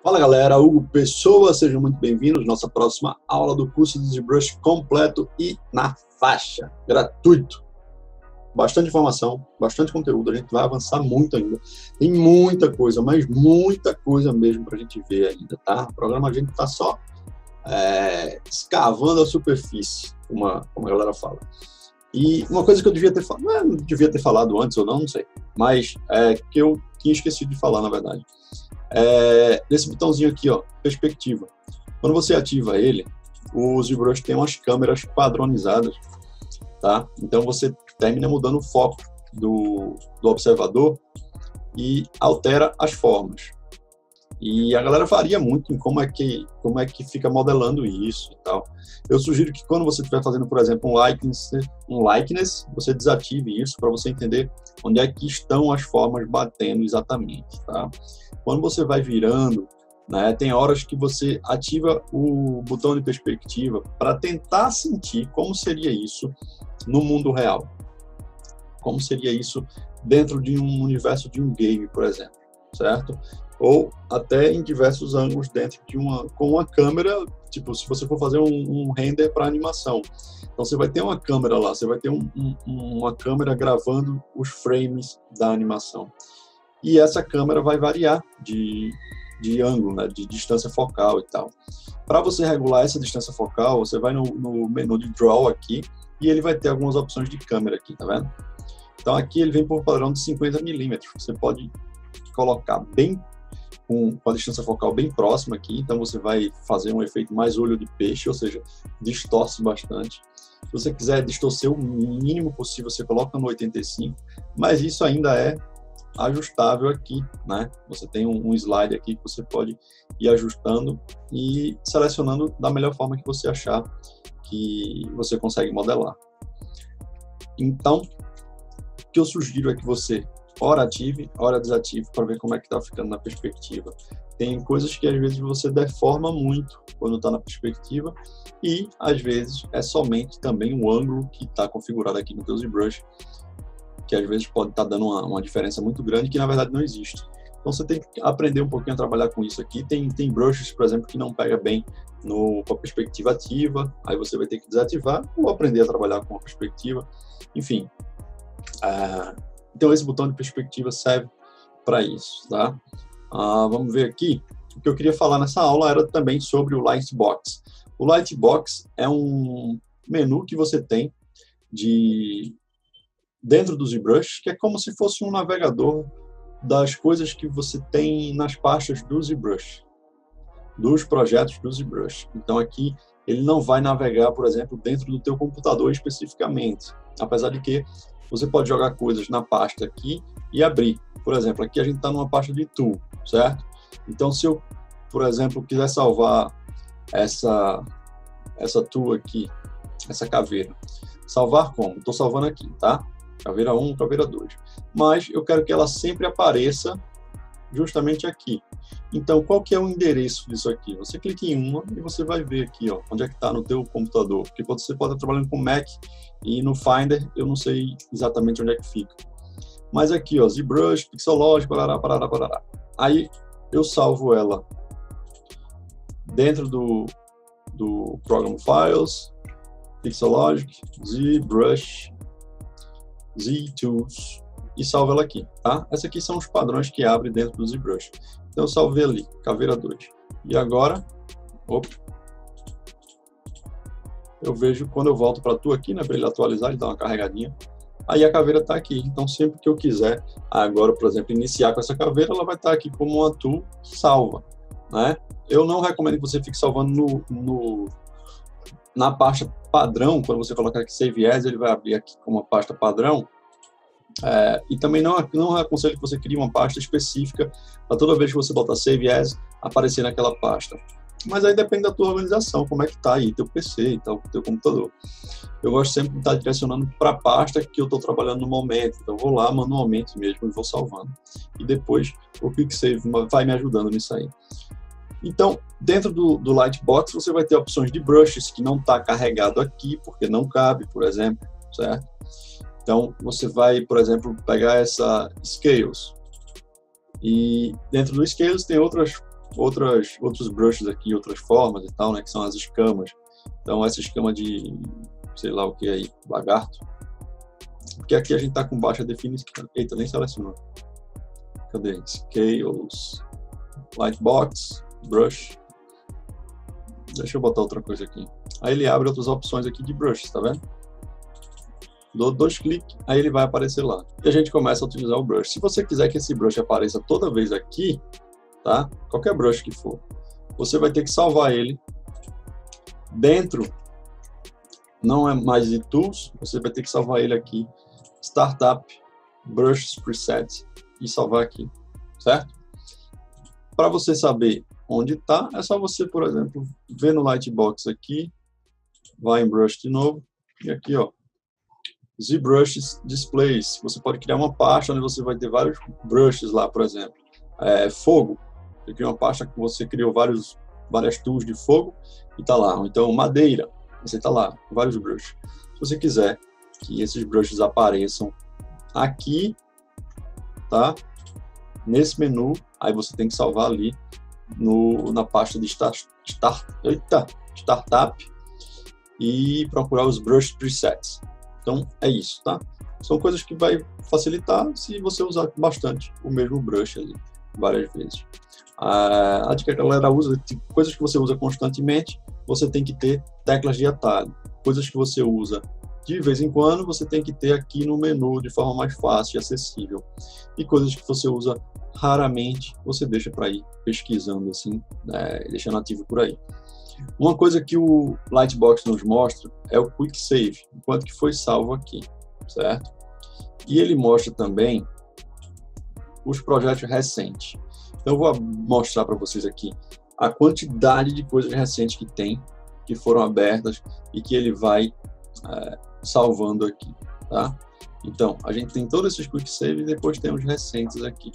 Fala galera, Hugo Pessoa, sejam muito bem-vindos à nossa próxima aula do curso de ZBrush completo e na faixa, gratuito. Bastante informação, bastante conteúdo, a gente vai avançar muito ainda. Tem muita coisa, mas muita coisa mesmo para a gente ver ainda, tá? O programa a gente está só escavando a superfície, como a galera fala. E uma coisa que eu devia ter falado, não devia ter falado antes ou não sei, mas que eu tinha esquecido de falar, na verdade. Nesse botãozinho aqui, ó, perspectiva. Quando você ativa ele, o ZBrush tem umas câmeras padronizadas, tá? Então você termina mudando o foco do observador e altera as formas. E a galera varia muito em como é que fica modelando isso e tal. Eu sugiro que quando você estiver fazendo, por exemplo, um likeness, você desative isso para você entender onde é que estão as formas batendo exatamente, tá? Quando você vai virando, né, tem horas que você ativa o botão de perspectiva para tentar sentir como seria isso no mundo real. Como seria isso dentro de um universo de um game, por exemplo, certo? Ou até em diversos ângulos dentro de com uma câmera, tipo, se você for fazer um render para animação. Então você vai ter uma câmera lá, você vai ter uma câmera gravando os frames da animação. E essa câmera vai variar de ângulo, né, de distância focal e tal. Para você regular essa distância focal, você vai no menu de Draw aqui, e ele vai ter algumas opções de câmera aqui, tá vendo? Então aqui ele vem por padrão de 50 mm. Você pode colocar bem com a distância focal bem próxima aqui, então você vai fazer um efeito mais olho de peixe, ou seja, distorce bastante. Se você quiser distorcer o mínimo possível, você coloca no 85, mas isso ainda é ajustável aqui, né? Você tem um slide aqui que você pode ir ajustando e selecionando da melhor forma que você achar que você consegue modelar. Então, o que eu sugiro é que você ora ative, ora desative para ver como é que está ficando na perspectiva. Tem coisas que às vezes você deforma muito quando está na perspectiva e às vezes é somente também o ângulo que está configurado aqui no teu ZBrush, que às vezes pode estar dando uma diferença muito grande que na verdade não existe. Então você tem que aprender um pouquinho a trabalhar com isso aqui. Tem brushes, por exemplo, que não pega bem com a perspectiva ativa, aí você vai ter que desativar ou aprender a trabalhar com a perspectiva. Enfim, então esse botão de perspectiva serve para isso, tá? Vamos ver aqui. O que eu queria falar nessa aula era também sobre o Lightbox. O Lightbox é um menu que você tem dentro do ZBrush, que é como se fosse um navegador das coisas que você tem nas pastas do ZBrush, dos projetos do ZBrush. Então aqui ele não vai navegar, por exemplo, dentro do teu computador especificamente, apesar de que você pode jogar coisas na pasta aqui e abrir. Por exemplo, aqui a gente está numa pasta de tool, certo? Então se eu, por exemplo, quiser salvar essa tool aqui, essa caveira, salvar como? Estou salvando aqui, tá? Caveira 1, caveira 2. Mas eu quero que ela sempre apareça justamente aqui. Então, qual que é o endereço disso aqui? Você clica em uma e você vai ver aqui, ó, onde é que está no teu computador. Porque você pode estar trabalhando com Mac e no Finder eu não sei exatamente onde é que fica. Mas aqui, ó, ZBrush, Pixologic, parará, parará, parará. Aí eu salvo ela dentro do Program Files, Pixologic, ZBrush, ZTools e salvo ela aqui, tá? Esses aqui são os padrões que abre dentro do ZBrush. Então eu salvei ali, caveira 2. E agora, eu vejo quando eu volto para tu aqui, né, para ele atualizar, ele dá uma carregadinha. Aí a caveira está aqui. Então sempre que eu quiser, agora, por exemplo, iniciar com essa caveira, ela vai estar aqui como uma tool salva, né? Eu não recomendo que você fique salvando na pasta padrão. Quando você colocar aqui Save As, ele vai abrir aqui como uma pasta padrão. E também não aconselho que você crie uma pasta específica para toda vez que você botar Save As, aparecer naquela pasta. Mas aí depende da tua organização, como é que está aí teu PC e tal, teu computador. Eu gosto sempre de estar direcionando para a pasta que eu estou trabalhando no momento. Então eu vou lá manualmente mesmo e vou salvando. E depois o Quick Save vai me ajudando nisso aí. Então, dentro do Lightbox, você vai ter opções de brushes que não está carregado aqui, porque não cabe, por exemplo, certo? Então, você vai, por exemplo, pegar essa Scales. E dentro do Scales tem outras outros brushes aqui, outras formas e tal, né, que são as escamas. Então, essa escama de, sei lá o que aí, lagarto. Porque aqui a gente tá com baixa definição. Eita, nem selecionou. Cadê? Scales, Lightbox, Brush. Deixa eu botar outra coisa aqui. Aí ele abre outras opções aqui de brushes, tá vendo? Dou 2 cliques, aí ele vai aparecer lá. E a gente começa a utilizar o brush. Se você quiser que esse brush apareça toda vez aqui, tá? Qualquer brush que for, você vai ter que salvar ele dentro, não é mais de Tools, você vai ter que salvar ele aqui, Startup, Brushes Preset, e salvar aqui, certo? Para você saber onde está, é só você, por exemplo, ver no Lightbox aqui, vai em Brush de novo, e aqui, ó, ZBrushes Displays. Você pode criar uma pasta onde você vai ter vários brushes lá, por exemplo. Fogo, você cria uma pasta que você criou várias tools de fogo e tá lá. Ou então madeira, você tá lá, vários brushes. Se você quiser que esses brushes apareçam aqui, tá? Nesse menu, aí você tem que salvar ali na pasta de Startup e procurar os Brush Presets. Então, é isso, tá? São coisas que vai facilitar se você usar bastante o mesmo brush ali, várias vezes. A dica que a galera usa, coisas que você usa constantemente, você tem que ter teclas de atalho. Coisas que você usa de vez em quando, você tem que ter aqui no menu de forma mais fácil e acessível. E coisas que você usa raramente, você deixa para ir pesquisando assim, deixando ativo por aí. Uma coisa que o Lightbox nos mostra é o Quick Save, enquanto que foi salvo aqui, certo? E ele mostra também os projetos recentes. Então eu vou mostrar para vocês aqui a quantidade de coisas recentes que tem, que foram abertas e que ele vai salvando aqui, tá? Então, a gente tem todos esses Quick Save e depois tem os recentes aqui.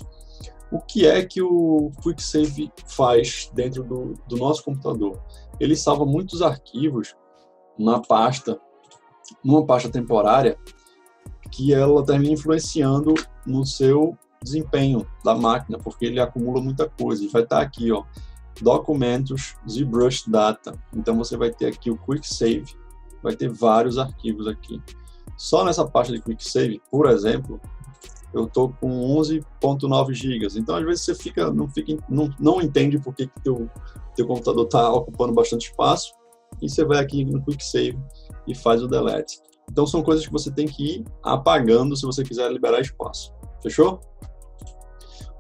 O que é que o Quick Save faz dentro do nosso computador? Ele salva muitos arquivos numa pasta temporária que ela termina influenciando no seu desempenho da máquina, porque ele acumula muita coisa. E vai estar aqui, ó, documentos, ZBrush Data. Então você vai ter aqui o Quick Save, vai ter vários arquivos aqui. Só nessa pasta de Quick Save, por exemplo, eu estou com 11.9 GB. Então, às vezes, você não entende por que teu computador está ocupando bastante espaço, e você vai aqui no Quick Save e faz o delete. Então, são coisas que você tem que ir apagando se você quiser liberar espaço. Fechou?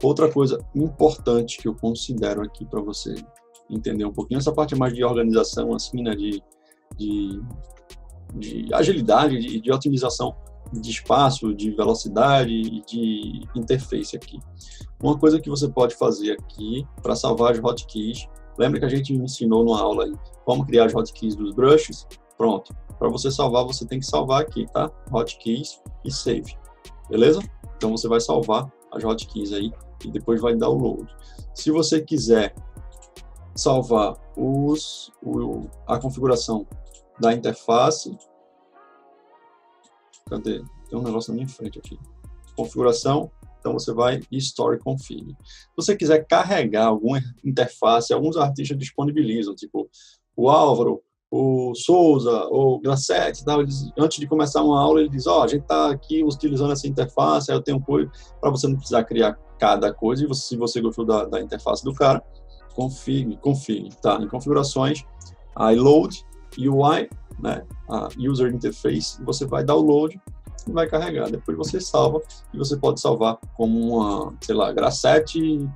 Outra coisa importante que eu considero aqui para você entender um pouquinho, essa parte mais de organização, assim, né, de agilidade, de otimização de espaço, de velocidade e de interface aqui. Uma coisa que você pode fazer aqui para salvar as hotkeys, lembra que a gente ensinou numa aula aí como criar as hotkeys dos brushes? Pronto. Para você salvar, você tem que salvar aqui, tá? Hotkeys e save. Beleza? Então você vai salvar as hotkeys aí e depois vai dar o load. Se você quiser salvar a configuração da interface, cadê? Tem um negócio na minha frente aqui. Configuração, então você vai em Story Config. Se você quiser carregar alguma interface, alguns artistas disponibilizam, tipo o Álvaro, o Souza, o Grassetti, tá? Antes de começar uma aula, ele diz, ó, a gente está aqui utilizando essa interface, aí eu tenho um coisa para você não precisar criar cada coisa, e se você gostou da interface do cara, config, tá? Em configurações, aí load, UI, né? A User Interface, você vai download e vai carregar. Depois você salva, e você pode salvar como uma, sei lá, Grassetti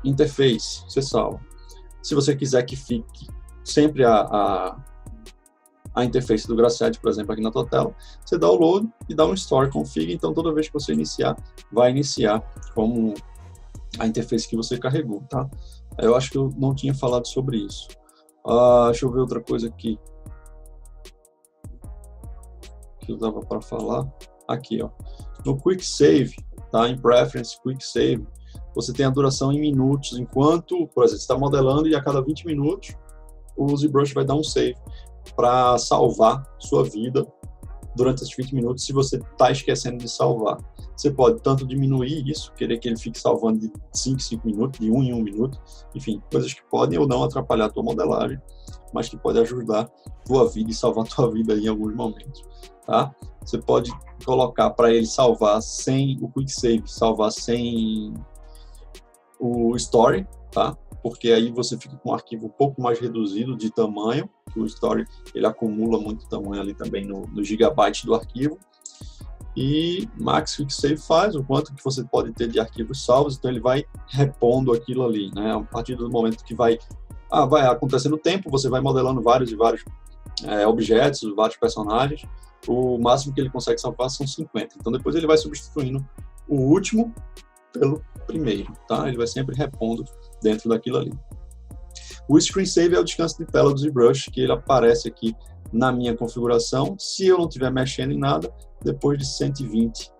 Interface, você salva. Se você quiser que fique sempre a interface do Grassetti, por exemplo, aqui na tua tela, você dá o load e dá um Store Config, então toda vez que você iniciar, vai iniciar como a interface que você carregou, tá? Eu acho que eu não tinha falado sobre isso. Deixa eu ver outra coisa aqui que eu dava para falar. Aqui, ó. No Quick Save, tá? Em Preference, Quick Save, você tem a duração em minutos, enquanto, por exemplo, você está modelando e a cada 20 minutos o ZBrush vai dar um save para salvar sua vida durante esses 20 minutos se você está esquecendo de salvar. Você pode tanto diminuir isso, querer que ele fique salvando de 5 em 5 minutos, de 1 em 1 minuto, enfim, coisas que podem ou não atrapalhar a tua modelagem, mas que pode ajudar a tua vida e salvar a tua vida em alguns momentos, tá? Você pode colocar para ele salvar sem o Quick Save, salvar sem o Story, tá? Porque aí você fica com um arquivo um pouco mais reduzido de tamanho, que o Story ele acumula muito tamanho ali também no gigabyte do arquivo. E Max Quick Save faz o quanto que você pode ter de arquivos salvos, então ele vai repondo aquilo ali, né? A partir do momento que vai acontecendo o tempo, você vai modelando vários e vários objetos, vários personagens, o máximo que ele consegue salvar são 50. Então depois ele vai substituindo o último pelo primeiro, tá? Ele vai sempre repondo dentro daquilo ali. O Screen Save é o descanso de tela do ZBrush, que ele aparece aqui na minha configuração, se eu não estiver mexendo em nada, depois de 120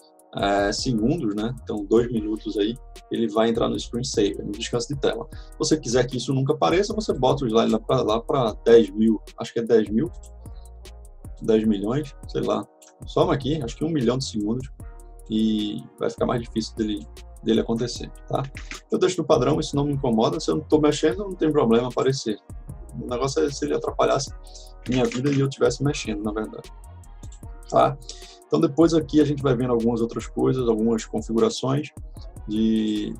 segundos, né? Então 2 minutos aí, ele vai entrar no Screen Save, no descanso de tela. Se você quiser que isso nunca apareça, você bota o slide lá para 10 mil, acho que é 10 mil, 10 milhões, sei lá, soma aqui, acho que 1 milhão de segundos, e vai ficar mais difícil dele acontecer, tá? Eu deixo no padrão, isso não me incomoda, se eu não estou mexendo, não tem problema aparecer. O negócio é se ele atrapalhasse minha vida e eu estivesse mexendo, na verdade. Tá? Então depois aqui a gente vai vendo algumas outras coisas, algumas configurações de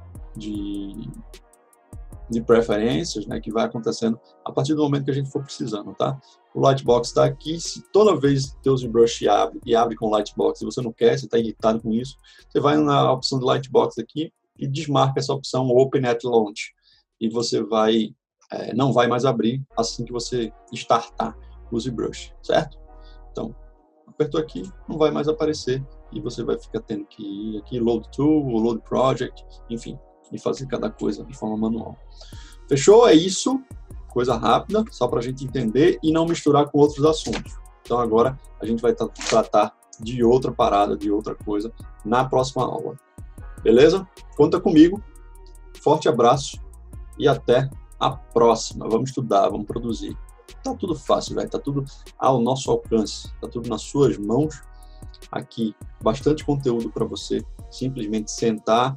preferências, né, que vai acontecendo a partir do momento que a gente for precisando, tá? O Lightbox está aqui, se toda vez que o ZBrush abre com o Lightbox e você não quer, você está irritado com isso, você vai na opção do Lightbox aqui e desmarca essa opção Open at Launch, e você não vai mais abrir assim que você startar o ZBrush, certo? Então, apertou aqui, não vai mais aparecer, e você vai ficar tendo que ir aqui, Load Tool, Load Project, enfim, e fazer cada coisa de forma manual. Fechou? É isso. Coisa rápida, só para a gente entender e não misturar com outros assuntos. Então agora a gente vai tratar de outra parada, de outra coisa, na próxima aula. Beleza? Conta comigo. Forte abraço e até a próxima. Vamos estudar, vamos produzir. Tá tudo fácil, velho. Tá tudo ao nosso alcance. Tá tudo nas suas mãos. Aqui, bastante conteúdo para você. Simplesmente sentar,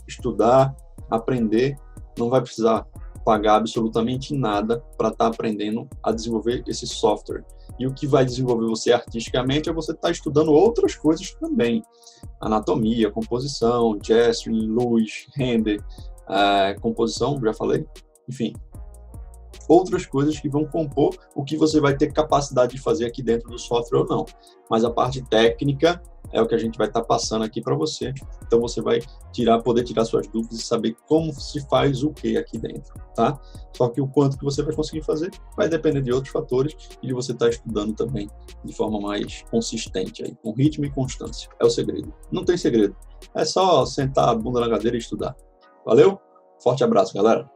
estudar, aprender. Não vai precisar pagar absolutamente nada para estar aprendendo a desenvolver esse software. E o que vai desenvolver você artisticamente é você estar estudando outras coisas também. Anatomia, composição, gesturing, luz, render, composição, já falei, enfim. Outras coisas que vão compor o que você vai ter capacidade de fazer aqui dentro do software ou não. Mas a parte técnica é o que a gente vai estar passando aqui para você. Então você vai poder tirar suas dúvidas e saber como se faz o que aqui dentro, tá? Só que o quanto que você vai conseguir fazer vai depender de outros fatores e de você estar estudando também de forma mais consistente, aí, com ritmo e constância. É o segredo. Não tem segredo. É só sentar a bunda na cadeira e estudar. Valeu? Forte abraço, galera!